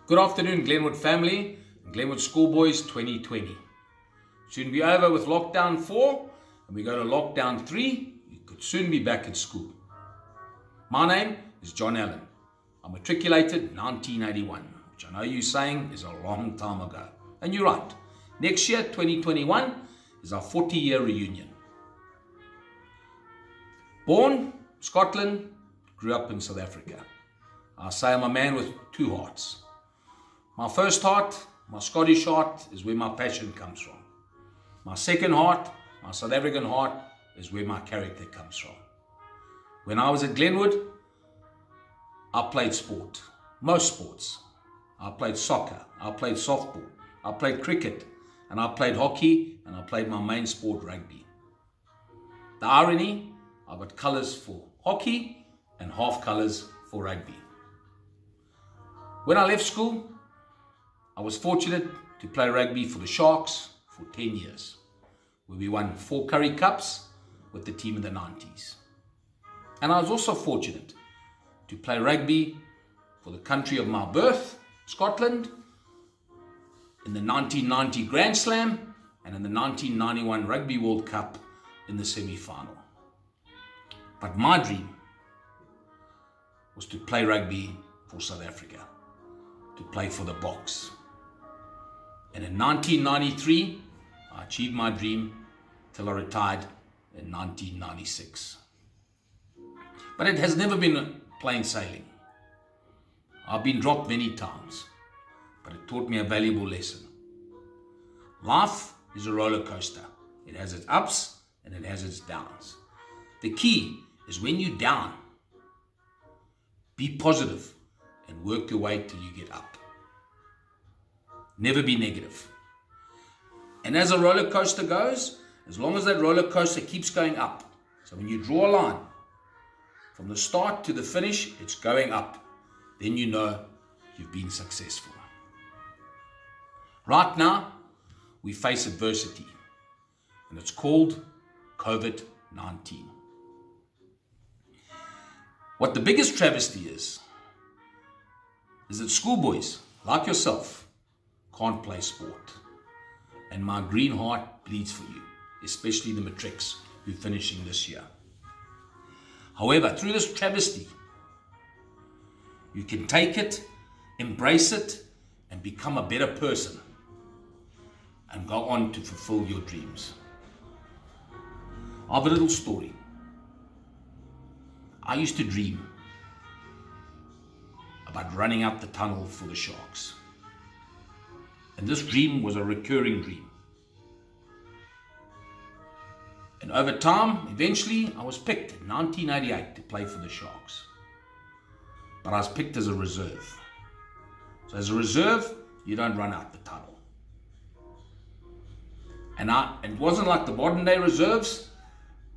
Good afternoon, Glenwood family and Glenwood Schoolboys 2020. Soon be over with lockdown 4 and we go to lockdown 3. You could soon be back at school. My name is John Allan. I matriculated 1981, which I know you're saying is a long time ago. And you're right. Next year, 2021, is our 40-year reunion. Born Scotland, grew up in South Africa. I say I'm a man with two hearts. My first heart, my Scottish heart, is where my passion comes from. My second heart, my South African heart, is where my character comes from. When I was at Glenwood, I played sport, most sports. I played soccer, I played softball, I played cricket, and I played hockey, and I played my main sport, rugby. The irony, I got colours for hockey and half colours for rugby. When I left school, I was fortunate to play rugby for the Sharks for 10 years, where we won 4 Currie Cups with the team in the 90s. And I was also fortunate to play rugby for the country of my birth, Scotland, in the 1990 Grand Slam and in the 1991 Rugby World Cup in the semi-final. But my dream was to play rugby for South Africa, to play for the Boks. And in 1993, I achieved my dream till I retired in 1996. But it has never been plain sailing. I've been dropped many times, but it taught me a valuable lesson. Life is a roller coaster. It has its ups and it has its downs. The key is when you're down, be positive and work your way till you get up. Never be negative. And as a roller coaster goes, as long as that roller coaster keeps going up, so when you draw a line from the start to the finish, it's going up, then you know you've been successful. Right now, we face adversity, and it's called COVID-19. What the biggest travesty is that schoolboys like yourself can't play sport. And my green heart bleeds for you, especially the matrics who are finishing this year. However, through this travesty, you can take it, embrace it, and become a better person and go on to fulfill your dreams. I have a little story. I used to dream about running up the tunnel for the Sharks. And this dream was a recurring dream. And over time, eventually, I was picked in 1988 to play for the Sharks. But I was picked as a reserve. So as a reserve, you don't run out the tunnel. And it wasn't like the modern day reserves,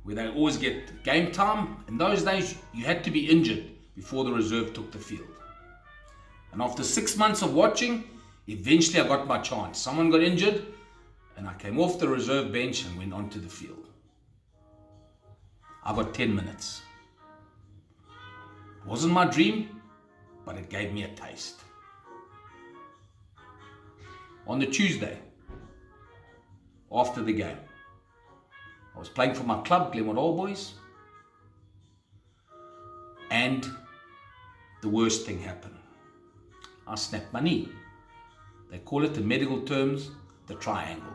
where they always get game time. In those days, you had to be injured before the reserve took the field. And after 6 months of watching, eventually I got my chance. Someone got injured and I came off the reserve bench and went onto the field. I got 10 minutes. It wasn't my dream, but it gave me a taste. On the Tuesday, after the game, I was playing for my club, Glenwood All Boys, and the worst thing happened. I snapped my knee. They call it in medical terms the triangle.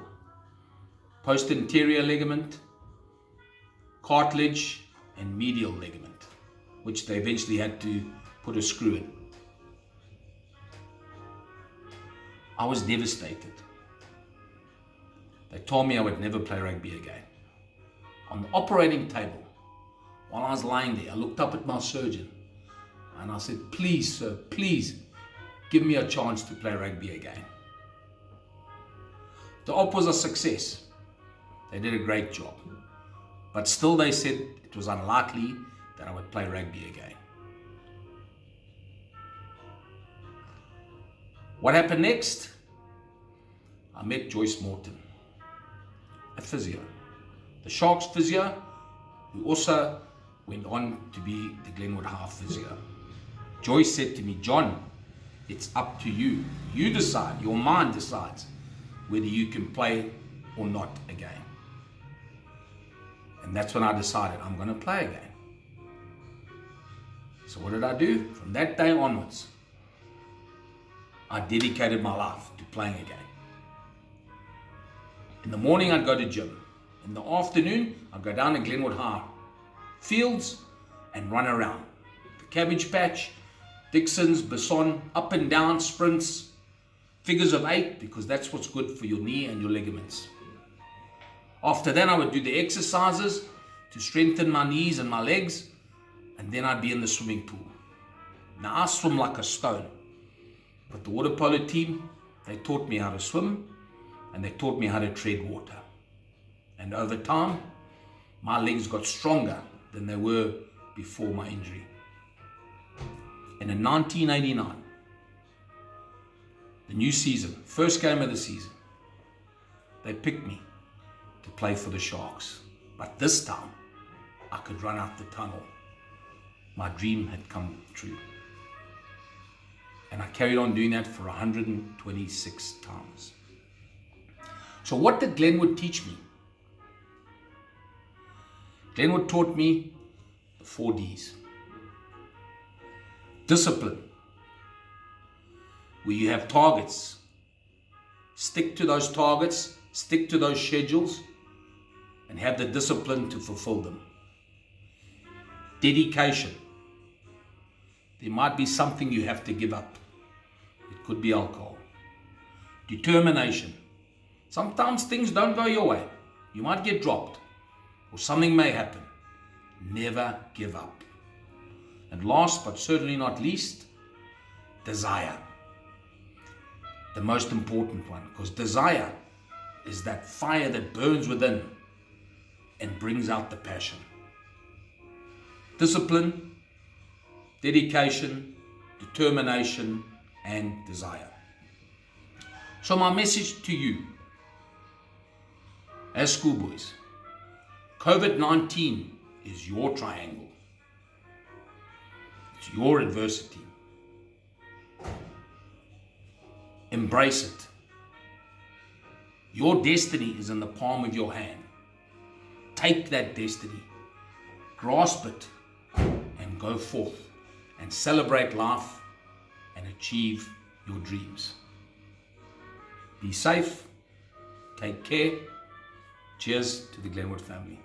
Posterior ligament, cartilage, and medial ligament, which they eventually had to put a screw in. I was devastated. They told me I would never play rugby again. On the operating table, while I was lying there, I looked up at my surgeon and I said, "Please, sir, please, give me a chance to play rugby again." The op was a success. They did a great job. But still they said it was unlikely that I would play rugby again. What happened next? I met Joyce Morton, a physio. The Sharks physio, who also went on to be the Glenwood High physio. Joyce said to me, "John, It's up to you. You decide, your mind decides whether you can play or not again. And that's when I decided I'm going to play again. So what did I do? From that day onwards, I dedicated my life to playing again. In the morning, I'd go to gym. In the afternoon, I'd go down to Glenwood High fields and run around. The Cabbage Patch, Dixon's, Besson, up and down sprints, figures of 8, because that's what's good for your knee and your ligaments. After that, I would do the exercises to strengthen my knees and my legs, and then I'd be in the swimming pool. Now, I swim like a stone, but the water polo team, they taught me how to swim, and they taught me how to tread water. And over time, my legs got stronger than they were before my injury. And in 1989, the new season, first game of the season, they picked me to play for the Sharks. But this time, I could run out the tunnel. My dream had come true. And I carried on doing that for 126 times. So what did Glenwood teach me? Glenwood taught me the 4 Ds. Discipline, where you have targets. Stick to those targets, stick to those schedules, and have the discipline to fulfill them. Dedication. There might be something you have to give up. It could be alcohol. Determination. Sometimes things don't go your way. You might get dropped, or something may happen. Never give up. And last but certainly not least, desire. The most important one, because desire is that fire that burns within and brings out the passion. Discipline, dedication, determination, and desire. So my message to you, as schoolboys, COVID-19 is your triangle. It's your adversity. Embrace it. Your destiny is in the palm of your hand. Take that destiny, grasp it, and go forth and celebrate life and achieve your dreams. Be safe. Take care. Cheers to the Glenwood family.